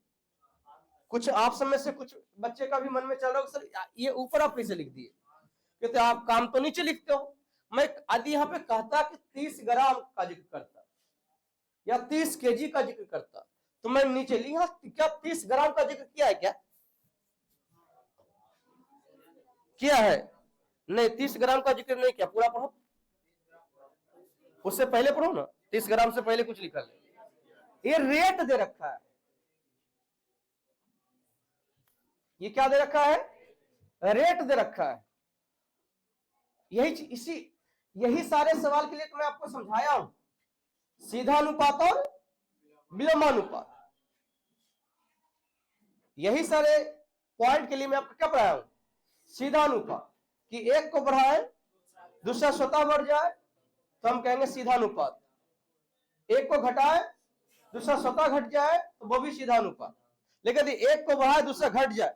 कुछ आप समय से कुछ बच्चे का भी मन में चल रहा है सर ये ऊपर आप कैसे लिख दिए, कहते आप काम तो नीचे लिखते हो। मैं यदि यहाँ पे कहता कि 30 ग्राम का जिक्र करता या 30 केजी का जिक्र करता तो मैं नीचे लिखा क्या 30 ग्राम का जिक्र किया है, क्या किया है, नहीं 30 ग्राम का जिक्र नहीं किया। पूरा पढ़ो, उससे पहले पढ़ो ना, 30 ग्राम से पहले कुछ लिखा है। ये रेट दे रखा है, ये क्या दे रखा है, रेट दे रखा है। यही सारे सवाल के लिए तो मैं आपको समझाया हूं, सीधा अनुपात और विलोमानुपात। यही सारे पॉइंट के लिए मैं आपको क्या पढ़ाया हूं, सीधा अनुपात, कि एक को बढ़ाए दूसरा स्वतः बढ़ जाए तो हम कहेंगे सीधा अनुपात, एक को घटाए दूसरा स्वतः घट जाए तो वो भी सीधा अनुपात। लेकिन यदि एक को बढ़ाए दूसरा घट जाए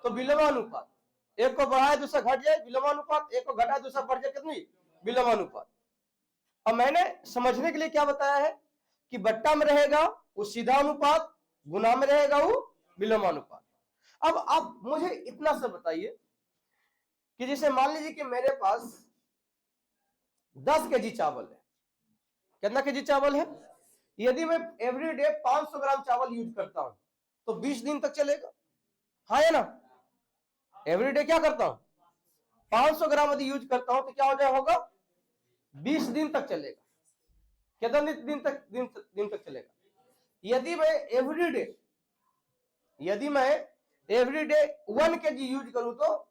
तो विलोमानुपात, एक को बढ़ाए दूसरा घट जाए विलोमानुपात, एक को घटाए दूसरा बढ़ जाए कितनी, विलोमानुपात। अब मैंने समझने के लिए क्या बताया है कि बट्टा में रहेगा वो सीधा अनुपात, गुना में रहेगा वो विलोमानुपात। अब आप मुझे इतना सा बताइए कि जैसे मान लीजिए कि मेरे पास 10 केजी चावल है, कितना केजी चावल है, यदि मैं एवरीडे 500 ग्राम चावल यूज करता हूं तो 20 दिन तक चलेगा, हाँ या ना। एवरीडे क्या करता हूं 500 ग्राम यदि यूज करता हूं तो क्या हो जाए होगा 20 दिन तक चलेगा। कितने दिन तक चलेगा। यदि मैं एवरीडे 1 केजी यूज करूं तो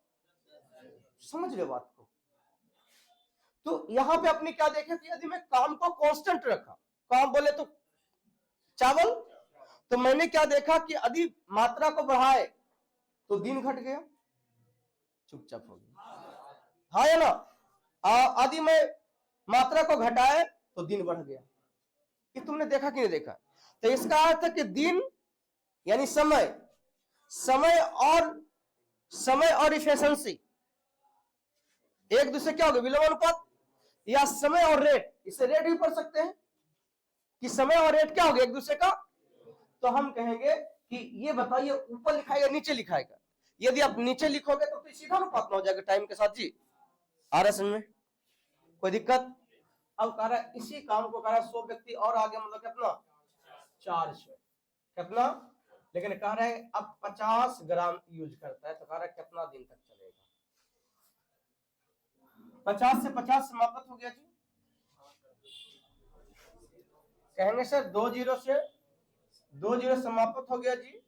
समझ रहे बात को। तो यहां पे अपने क्या देखे कि यदि मैं काम को कांस्टेंट रखा, काम बोले तो चावल, तो मैंने क्या देखा कि यदि मात्रा को बढ़ाए तो दिन घट गया, चुपचाप हो गया, हाँ या ना। यदि मैं मात्रा को घटाए तो दिन बढ़ गया। ये तुमने देखा कि नहीं देखा। तो इसका अर्थ है कि दिन यानी समय और इफिशिएंसी एक दूसरे क्या हो गया, विलोमानुपात, या समय और रेट, इसे रेट भी पढ़ सकते हैं कि समय और रेट क्या हो गया एक दूसरे का। तो हम कहेंगे कि ये बताइए ऊपर लिखाएगा नीचे लिखाएगा। यदि आप नीचे लिखोगे तो सीधा अनुपात में हो जाएगा टाइम के साथ जी। आ रहा समझ में, कोई दिक्कत। अब कह रहा है इसी काम को कह रहा है 100 व्यक्ति और आगे, मतलब कितना 400, कितना, लेकिन कह रहा है अब 50 ग्राम यूज करता है तो कह रहा है कितना दिन तक चलेगा। 50 से 50 समाप्त हो गया जी। कहेंगे सर 2 जीरो से 2 जीरो समाप्त हो गया जी।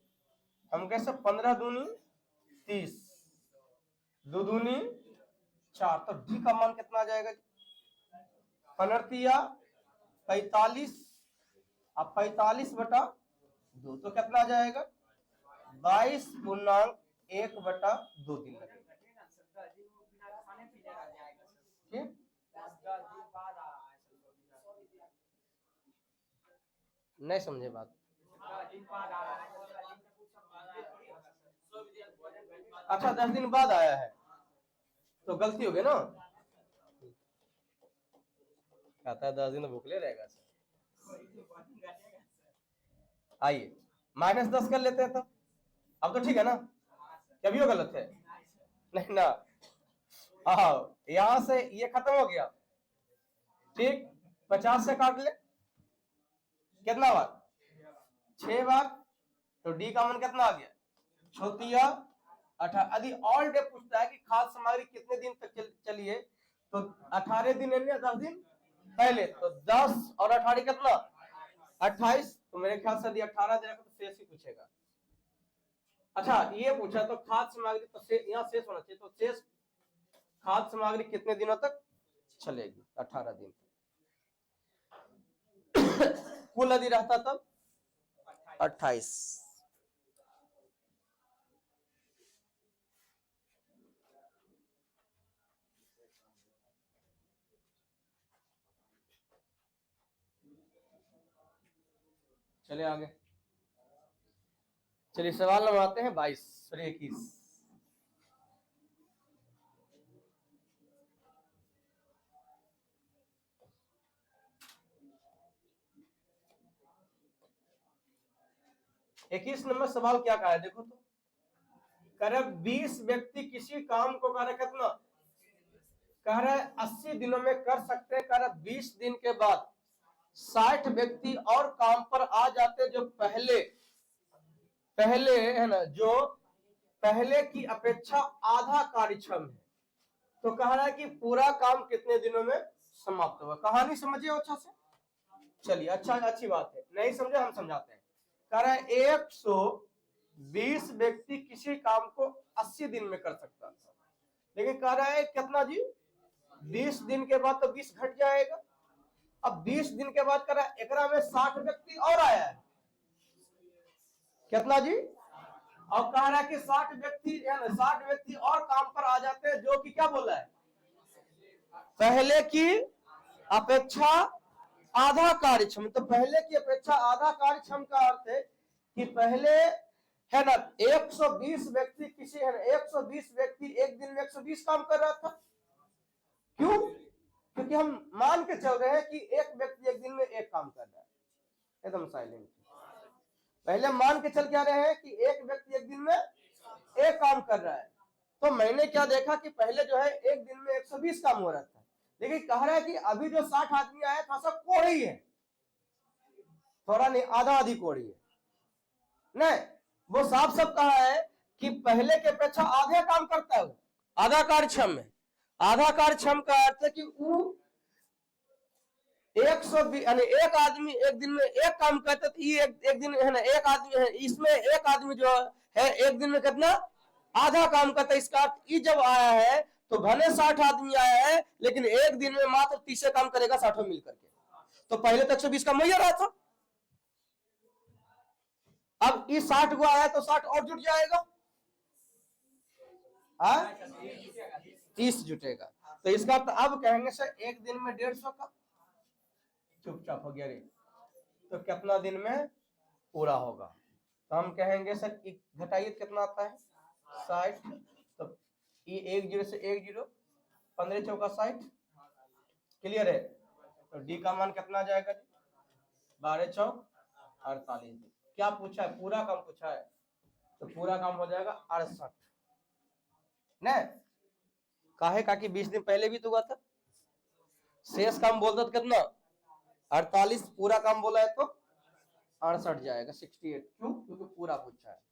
हम कहें सर 15 दूनी 30, 2 दूनी 4, तो डी का मान कितना आ जाएगा जी, 45, अब 45/2 तो कितना आ जाएगा 22/1/2 दिन लगेगा। नहीं समझे बात? अच्छा 10 दिन बाद आया है तो गलती हो गई ना। कहता है 10 दिन भूखले रहेगा। आइए -10 कर लेते हैं तो अब तो ठीक है ना? क्या भी गलत है? नहीं ना। आओ यहां से ये खत्म हो गया, ठीक। 50 से काट ले, कितना बार? 6 बार। तो डी का मन कितना आ गया? 6 18। यदि ऑल डे पूछता है कि खाद्य सामग्री कितने दिन तक चली है, तो 18 दिन है या 10 दिन पहले, तो 10 और 18 कितना? 28। तो मेरे ख्याल से यदि 18 देगा तो शेष ही पूछेगा। अच्छा ये पूछा तो खाद्य सामग्री, तो यहाँ शेष होना चाहिए, तो शेष खाद्य सामग्री कितने दिनों तक चलेगी? 18 दिन। कुल यदि रहता तब 28। चलिए आगे, चलिए सवाल नंबर आते हैं 22 और 21। इक्कीस नंबर सवाल क्या कहा है देखो तो। कह रहे 20 व्यक्ति किसी काम को कार्य कितना, कह रहे 80 दिनों में कर सकते हैं। कह रहे 20 दिन के बाद 60 व्यक्ति और काम पर आ जाते जो पहले है ना, जो पहले की अपेक्षा आधा कार्यक्षम है। तो कह रहा है कि पूरा काम कितने दिनों में समाप्त होगा। कहानी समझिए अच्छा से। चलिए अच्छा, अच्छी बात है, नहीं समझे हम समझाते हैं। कह रहा है 120 व्यक्ति किसी काम को 80 दिन में कर सकता था, लेकिन कह रहा है कितना जी? 20 दिन के बाद तो 20 घट जाएगा। अब 20 दिन के बाद कह रहा है एकरा में 60 व्यक्ति और आया है, कितना जी? और कह रहा है कि 60 व्यक्ति और काम पर आ जाते हैं जो कि क्या बोला है? पहले की अपेक्षा आधा कार्यक्षम। तो पहले की अपेक्षा आधा कार्यक्षम का अर्थ है कि पहले है ना 120 व्यक्ति किसी है ना 120 व्यक्ति एक दिन में 120 काम कर रहा था। क्यों? क्योंकि हम मान के चल रहे हैं कि एक व्यक्ति एक दिन में एक काम कर रहा है। एकदम साइलेंट। पहले मान के चल क्या रहे हैं कि एक व्यक्ति एक दिन में एक काम कर रहा है। तो मैंने क्या देखा कि पहले जो है एक दिन में 120 काम हो रहा था, लेकिन कह रहा है कि अभी जो 60 आदमी आया था सब कोढ़ी है, थोड़ा नहीं आधा आधी कोढ़ी है। नहीं, वो साफ साफ कहा है कि पहले के अपेक्षा आधे काम करता है, आधा कार्यक्षम है। आधा कार्यक्षम का अर्थ है कि वो 120 यानी एक आदमी एक दिन में एक काम करता, तो ये एक दिन है ना एक आदमी है, इसमें एक आदमी जो है एक दिन में कितना आधा काम करता है। इसका अर्थ ये जब आया है तो भले 60 आदमी आया है, लेकिन एक दिन में मात्र 30 काम करेगा 60 मिल करके। तो पहले तक 120 का मैया रहा था, अब ये 60 को आया तो 60 और जुट जाएगा, 30 जुटेगा। तो इसका तो अब कहेंगे सर एक दिन में 150 का, चुपचाप हो गया रे, तो कितना दिन में पूरा होगा? तो हम कहेंगे सर घटाइए कितना आता है 60। तो ये 1 0 से 1 0, 15 चौका 60। क्लियर है? तो डी का मान कितना जाएगा? 12 चौक 48। क्या पूछा है? पूरा काम पूछा है, तो पूरा काम हो जाएगा 68। नहीं काहे का कि 20 दिन पहले भी तो हुआ था। शेष काम बोलता तो कितना 48, पूरा काम बोला है तो 68 जाएगा 68। क्यों? क्योंकि पूरा पूछा है।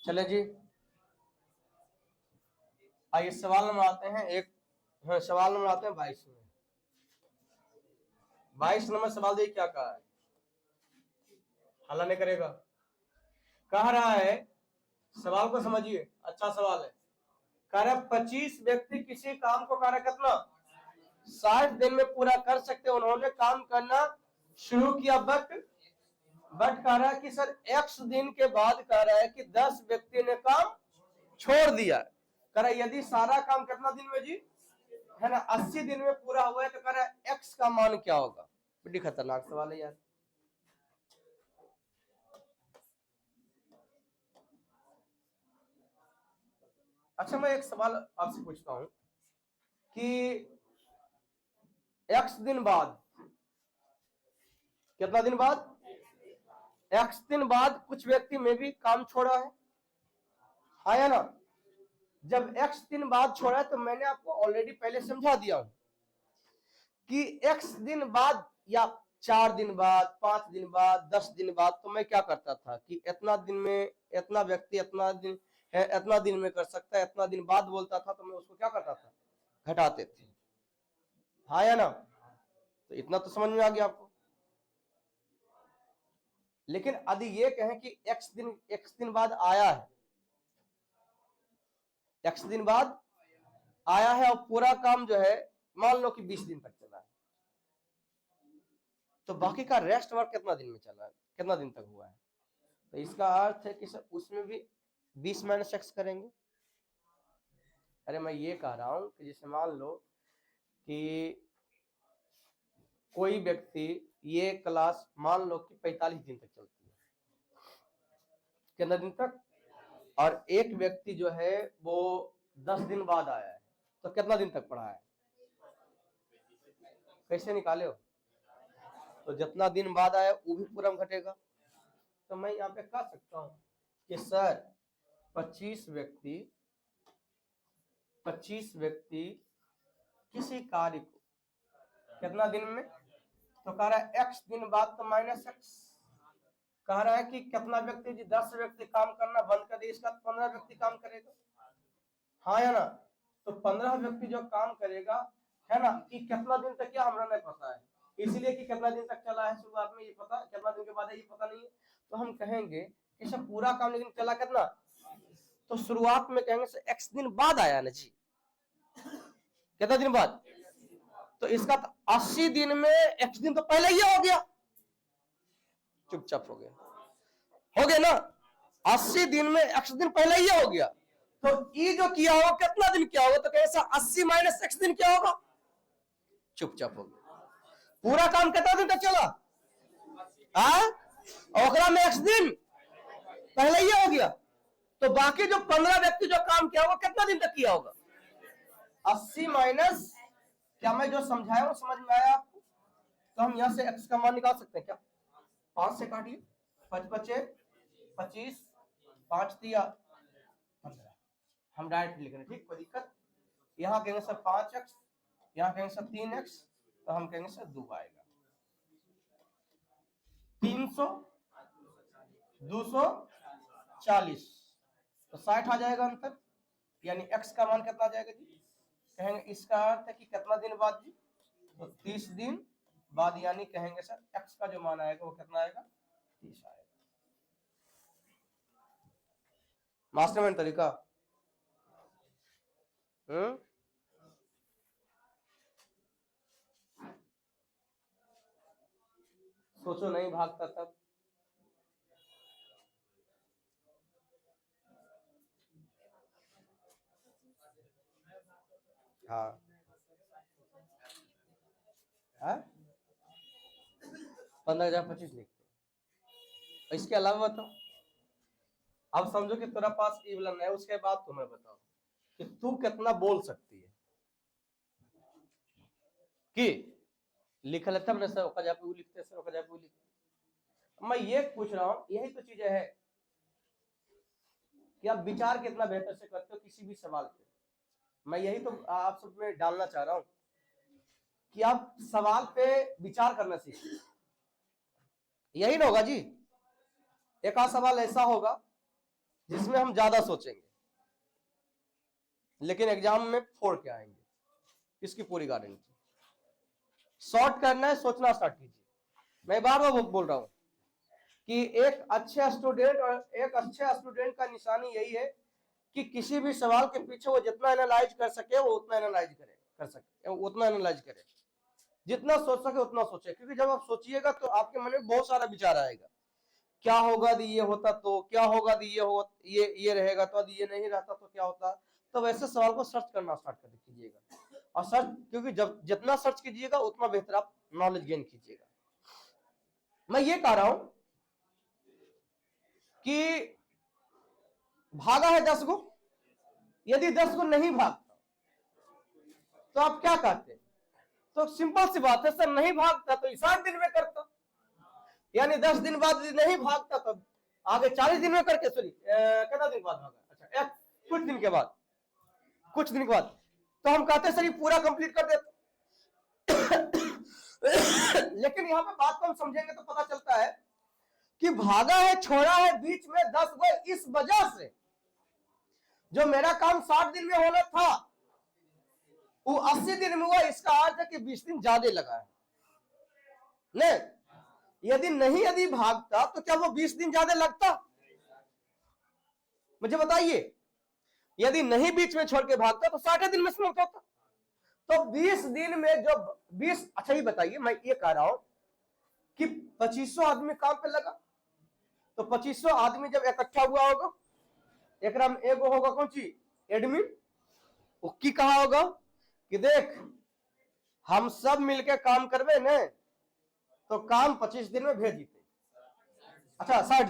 चले जी, आइए सवाल नंबर आते हैं सवाल नंबर आते हैं 22 में। 22 नंबर सवाल देखिए क्या कहा है, हल नहीं करेगा। कह रहा है, सवाल को समझिए, अच्छा सवाल है। कह रहा है 25 व्यक्ति किसी काम को कार्य कितना 60 दिन में पूरा कर सकते, उन्होंने काम करना शुरू किया, बट कह रहा है कि सर x दिन के बाद कह रहा है कि 10 व्यक्ति ने काम छोड़ दिया। कह रहा है यदि सारा काम कितना दिन में जी है ना 80 दिन में पूरा हुआ है, तो कह रहा है x का मान क्या होगा। बड़ी खतरनाक सवाल है यार। अच्छा, मैं एक सवाल आपसे पूछता हूं कि x दिन बाद, कितना दिन बाद, x दिन बाद कुछ व्यक्ति में भी काम छोड़ा है, हाँ या ना। जब x दिन बाद छोड़ा है तो मैंने आपको ऑलरेडी पहले समझा दिया हूं कि x दिन बाद या 4 दिन बाद, 5 दिन बाद, 10 दिन बाद, तो मैं क्या करता था कि इतना दिन में इतना व्यक्ति इतना दिन है, इतना दिन में कर सकता है, इतना दिन बाद बोलता था, तो मैं उसको क्या करता था, घटाते थे, हाँ या ना। तो इतना तो समझ में आ गया आपको। लेकिन यदि ये कहें कि x दिन बाद आया है, x दिन बाद आया है और पूरा काम जो है मान लो कि 20 दिन तक चला है, तो बाकी का रेस्ट वर्क कितना दिन में चला है, कितना दिन तक हुआ है। तो इसका अर्थ है कि सर उसमें भी 20 माइनस एक्स करेंगे। अरे मैं ये कह रहा हूं कि जैसे मान लो कि कोई व्यक्ति, ये क्लास मान लो कि 45 दिन तक चलती है, कितना दिन तक, और एक व्यक्ति जो है वो 10 दिन बाद आया है, तो कितना दिन तक पढ़ा है, कैसे निकाले हो। तो जितना दिन बाद आया वो भी पूरा घटेगा। तो मैं यहाँ पे कह सकता हूं कि सर 25 व्यक्ति किसी कार्य को कितना दिन में, तो कह रहा है x दिन बाद तो माइनस एक्स। कह रहा है कि कितना व्यक्ति जी 10 व्यक्ति काम करना बंद कर दिए, इसका 15 व्यक्ति काम करेगा, हाँ या ना। तो 15 व्यक्ति जो काम करेगा है ना, कि कितना दिन तक, क्या हमरा नहीं पता है, इसलिए कि कितना दिन तक चला है शुरुआत में ये पता, कितना दिन के बाद है ये पता नहीं है। तो हम कहेंगे कि सब पूरा काम लेकिन चला कितना, तो शुरुआत में कहेंगे x दिन बाद आया ना जी, कितना दिन बाद, तो इसका 80 दिन में x दिन तो पहले ही हो गया, चुपचाप हो गया ना, 80 दिन में x दिन पहले ही हो गया। तो ये जो किया होगा कितना दिन क्या होगा, तो कैसा 80 माइनस x दिन क्या होगा, चुपचाप हो गया। पूरा काम कितना दिन तक चला, ओखला में x दिन पहले ही हो गया। तो बाकी जो 15 व्यक्ति जो काम किया होगा कितना दिन तक किया होगा, 80 माइनस, क्या मैं जो समझाया वो समझ में आया आपको। तो हम यहां से x का मान निकाल सकते हैं क्या, 5 से काटिए, 5 बचे 25, 5 दिया 15, हम डायरेक्ट लिख रहे हैं, ठीक, कोई दिक्कत। यहाँ कहेंगे सर 5x, यहाँ कहेंगे सर 3x, तो हम कहेंगे सर 2 आएगा, 300 240, तो 60 आ जाएगा अंतर, यानी x का मान कितना आ जाएगा जी, कहेंगे इसका अर्थ है कि कितना दिन बाद जी, तो 30 दिन बाद, यानी कहेंगे सर x का जो मान आएगा वो कितना आएगा, 30 आएगा। मास्टरमाइंड तरीका, सोचो नहीं भागता तब, हाँ 15,25 लिखते। इसके अलावा बताओ, अब समझो कि तेरा पास ई विलन है, उसके बाद तुम्हें बताओ कि तू कितना बोल सकती है, कि लिख लेता मैंने सर ओका जापू लिखते, सर ओका जापू लिखते। मैं ये पूछ रहा हूं, यही तो चीजें है कि आप विचार कितना बेहतर से करते हो किसी भी सवाल पे। मैं यही तो आप सब में डालना चाह रहा हूं कि आप सवाल पे विचार करना सीखिए, यही ना होगा जी। एक आध सवाल ऐसा होगा जिसमें हम ज्यादा सोचेंगे, लेकिन एग्जाम में फोड़ के आएंगे, इसकी पूरी गारंटी। शॉर्ट करना है, सोचना स्टार्ट कीजिए। मैं बार बार बोल रहा हूं कि एक अच्छे स्टूडेंट और एक अच्छे स्टूडेंट का निशानी यही है कि किसी भी सवाल के पीछे वो जितना एनालाइज कर सके वो उतना एनालाइज करे, जितना सोच सके उतना सोचे। क्योंकि जब आप सोचिएगा तो आपके मन में बहुत सारा विचार आएगा, क्या होगा यदि ये होता तो, क्या होगा यदि ये रहेगा तो, यदि ये नहीं रहता तो क्या होता। तो वैसे सवाल को सर्च करना स्टार्ट कर कीजिएगा, और सर्च, क्योंकि जब जितना सर्च कीजिएगा उतना बेहतर आप नॉलेज गेन कीजिएगा। मैं ये कह रहा हूं कि भागा है 10 गो, यदि 10 गो नहीं भागता तो आप क्या कहते? तो सिंपल सी बात है सर, नहीं भागता तो 60 दिन में करता, यानी 10 दिन बाद नहीं भागता तो आगे 40 दिन में करके, सॉरी कितना दिन बाद भागा, अच्छा कुछ दिन के बाद, तो हम कहते सर ये पूरा कंप्लीट कर देते। लेकिन यहां पे बात को हम समझेंगे तो पता चलता है कि भागा है, छोड़ा है बीच में 10 गो, इस वजह से जो मेरा काम 60 दिन में होना था वो 80 दिन में हुआ। इसका अर्थ है कि 20 दिन ज्यादा लगा है। नहीं, यदि भागता तो क्या वो 20 दिन ज्यादा लगता? मुझे बताइए। यदि नहीं बीच में छोड़ के भागता तो 60 दिन में समाप्त होता। तो 20 दिन में जो 20, अच्छा ये बताइए, मैं ये कह रहा हूं कि 2500 आदमी काम पे लगा, तो 2500 आदमी जब इकट्ठा हुआ होगा, एक में एगो होगा कौन सी एडमिन, वो की कहा होगा कि देख हम सब मिलके काम करवे ने तो काम 25 दिन में भेज जीते, अच्छा 60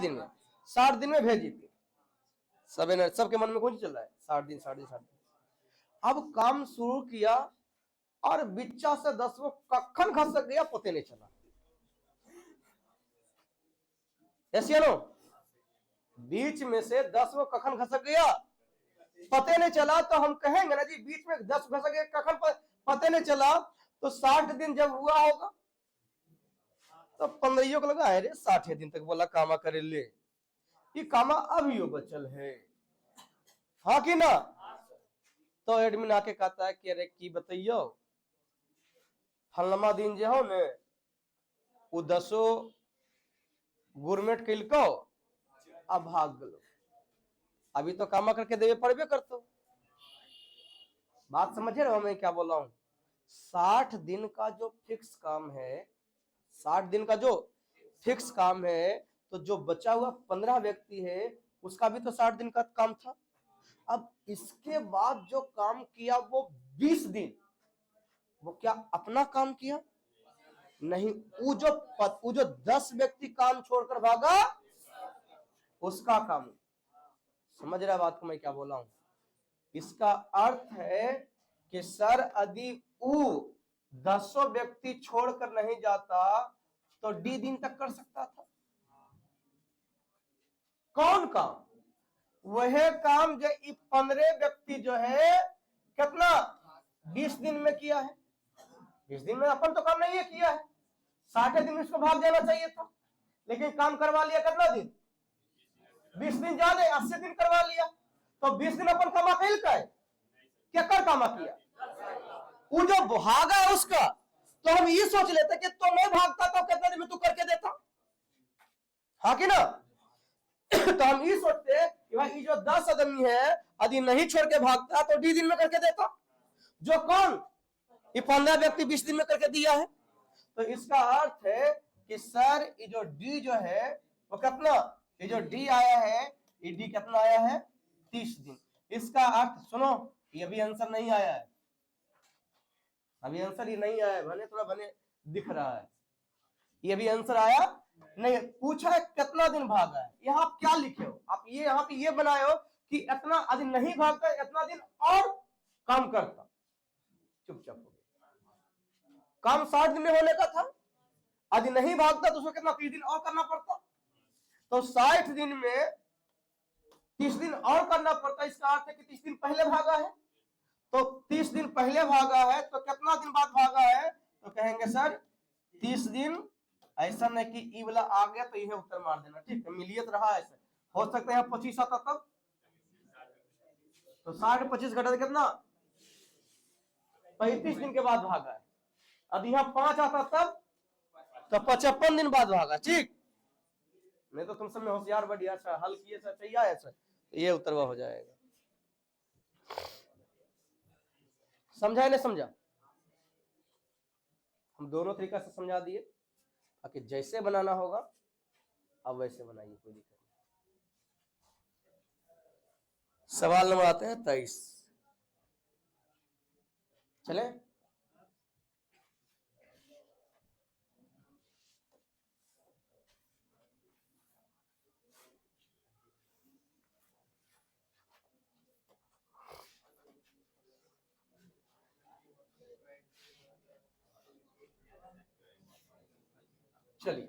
दिन में भेज जीते। सबके मन में कौन चल रहा है 60 दिन। अब काम शुरू किया और बिच्चा से 10 वो कखन खसक गया पते नहीं चला। ऐसे नो, बीच में से 10 वो कखन खसक गया पते नहीं चला, तो हम कहेंगे ना जी बीच में 10 खसक गया कखन पते नहीं चला, तो 60 दिन जब हुआ होगा तो 15 को लगा अरे 60 दिन तक बोला कामा करे ले, ये कामा अभी बचल है, हाँ कि ना। तो एडमिन आके कहता है कि अरे की बताइयो फलनमा दिन जो हो ने वो 10 गुरमेट किलको अब भाग गलो, अभी तो कामा करके देवे पड़बे करतो। बात समझ रहे हो मैं क्या बोल रहा हूं? 60 दिन का जो फिक्स काम है, 60 दिन का जो फिक्स काम है, तो जो बचा हुआ 15 व्यक्ति है उसका भी तो 60 दिन का काम था। अब इसके बाद जो काम किया वो 20 दिन, वो क्या अपना काम किया? नहीं, वो जो 10 व्यक्ति काम छोड़कर भागा उसका काम। समझ रहा बात को मैं क्या बोला हूं? इसका अर्थ है कि सर यदि वो 10 व्यक्ति छोड़कर नहीं जाता तो डी दिन तक कर सकता था। कौन काम? वह काम जो 15 व्यक्ति जो है कितना 20 दिन में किया है। 20 दिन में अपन तो काम नहीं किया है, 60 दिन में इसको भाग जाना चाहिए था, लेकिन काम करवा लिया कितना दिन? 20 दिन ज्यादा, 80 दिन करवा लिया, तो 20 दिन अपन कमा कैल का है, क्या कर कामा किया? वो जो भागा है उसका, तो हम ये सोच लेते कि तो मैं भागता तो कितने दिन में तू करके देता, हाँ कि ना। तो हम ये सोचते कि भाई ये जो 10 आदमी है यदि नहीं छोड़ के भागता तो 20 दिन में करके देता, जो कौन ये 15 व्यक्ति 20 दिन में करके दिया है। तो इसका अर्थ है कि सर ये जो डी जो है वो कितना, ये जो डी आया है ये डी कितना आया है 30 दिन। इसका अर्थ सुनो, ये भी आंसर नहीं आया है, अभी आंसर ये नहीं आया है, भले थोड़ा भले दिख रहा है, ये भी आंसर आया नहीं। पूछा है कितना दिन भागा है, यहाँ आप क्या लिखे हो? आप ये यहाँ पे ये बनाए हो कि इतना दिन नहीं भागता, इतना दिन और काम करता, चुपचाप हो गया। काम 60 दिन में होने का था, यदि नहीं भागता तो उसको कितना 30 दिन और करना पड़ता, तो 60 दिन में 30 दिन और करना पड़ता। इसका अर्थ है कि 30 दिन पहले भागा है, तो 30 दिन पहले भागा है तो कितना दिन बाद भागा है? तो कहेंगे सर 30 दिन। ऐसा नहीं कि ई वाला आ गया तो यह उत्तर मार देना, ठीक है, मिलियत रहा ऐसा, हो सकता है 25 आता तब तो 60 25 घटा कितना 35 दिन के बाद भागा है। अब यहाँ 5 आता तब तो 55 दिन बाद भागा। ठीक, नहीं तो तुम सब में होशियार बढ़िया सा हल किए सा चाहिए ऐसा, तो ये उत्तर हो जाएगा। समझा नहीं समझा? हम दोनों तरीका से समझा दिए, ताकि जैसे बनाना होगा अब वैसे बनाइए, कोई दिक्कत नहीं। सवाल नंबर आते हैं 23। चले, चलिए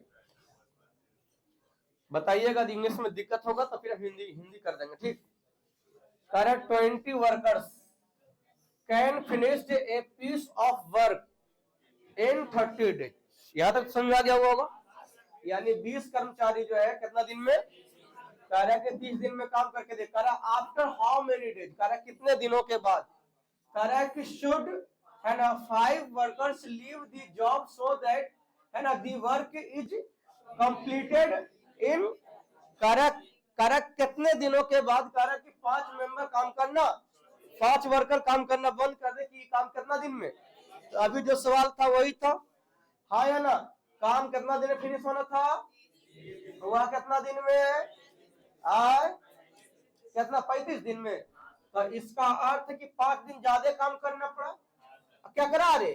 बताइएगा। इंग्लिश में दिक्कत होगा तो फिर हिंदी हिंदी कर देंगे। ठीक, correct 20 workers can finish a piece of work in 30 days. यहां तक समझ आ गया होगा। यानी 20 कर्मचारी जो है कितना दिन में, कह रहा है कि 30 दिन में काम करके दे। कह रहा आफ्टर हाउ मेनी डेज, कह रहा कितने दिनों के बाद। कह रहा है कि शुड है ना 5 workers leave the job so that है ना the work is completed in. कह रहा कितने दिनों के बाद, कह रहा कि 5 मेंबर काम करना, 5 वर्कर काम करना बंद कर दे कि काम कितना दिन में। तो अभी जो सवाल था वही था, हाँ या ना। काम कितना दिन में फिनिश होना था, हुआ कितना दिन में, आए कितना 35 दिन में। तो इसका अर्थ है कि 5 दिन ज्यादा काम करना पड़ा। क्या करा रे,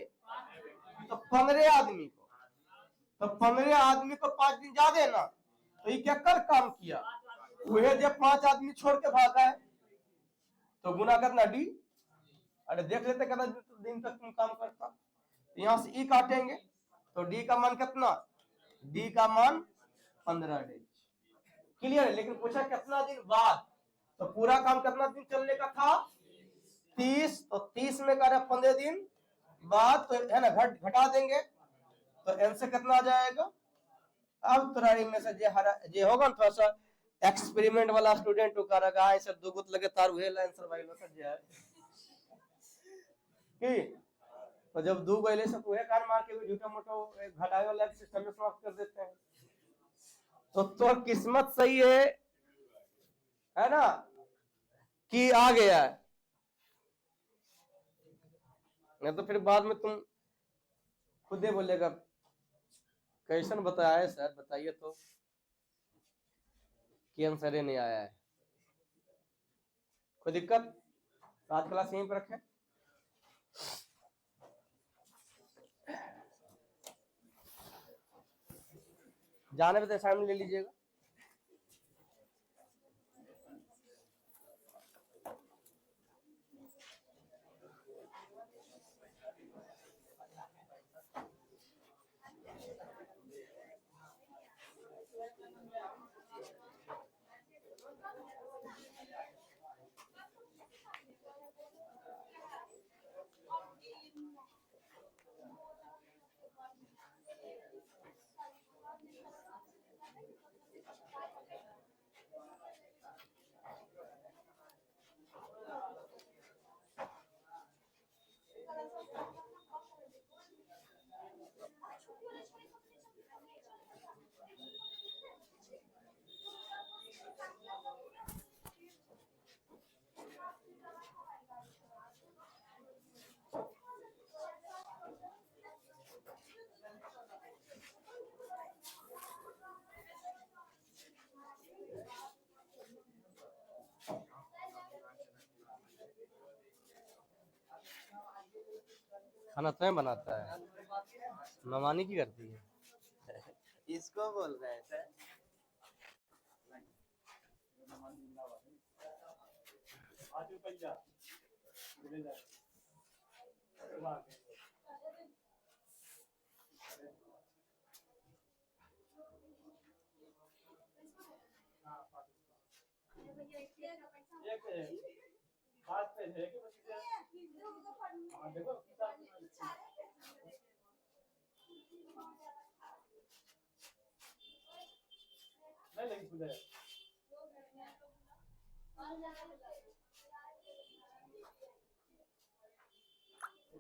तो 15 आदमी को, तो 15 आदमी को 5 दिन ज्यादा ना, तो ये क्या कर काम किया, वह जब 5 आदमी छोड़ के भागा है तो गुना करना डी। अरे देख लेते कितना दिन तक तुम काम करता। यहां से ई काटेंगे तो डी का मान कितना, डी का मान 15 डेज। क्लियर है? लेकिन पूछा कितना दिन बाद, तो पूरा काम कितना दिन चलने का था 30, तो 30 में कह रहा 15 दिन बाद, तो है ना घटा देंगे तो आंसर कितना आ जाएगा। अब थोड़ा में से जे होगा ना थोड़ा सा एक्सपेरिमेंट वाला स्टूडेंट को करेगा ऐसे दो गुत लगे तार हुए आंसर भाई लो सर जे की। तो जब दो गैले से तो कार मार के भी झूठा मोटा घटाए वाला सिस्टम में समाप्त कर देते हैं। तो किस्मत सही है ना कि आ गया है, नहीं तो फिर बाद में तुम खुद ही बोलेगा कैसन बताया है सर, बताइए तो कि आंसर ही नहीं आया है। कोई दिक्कत? आज क्लास यहीं पर रखें। जाने पे तो असाइनमेंट ले लीजिएगा। खाना स्वयं बनाता है, नमानी की करती है। इसको बोल रहे थे।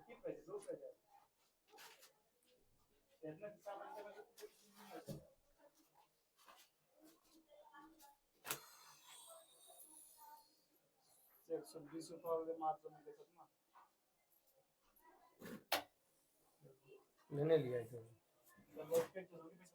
किती पाहिजे दोन पाहिजे त्यातनं सामान करायचं ₹120 वाले मात्र में देखो ना मैंने लिया है तो लोग के जो भी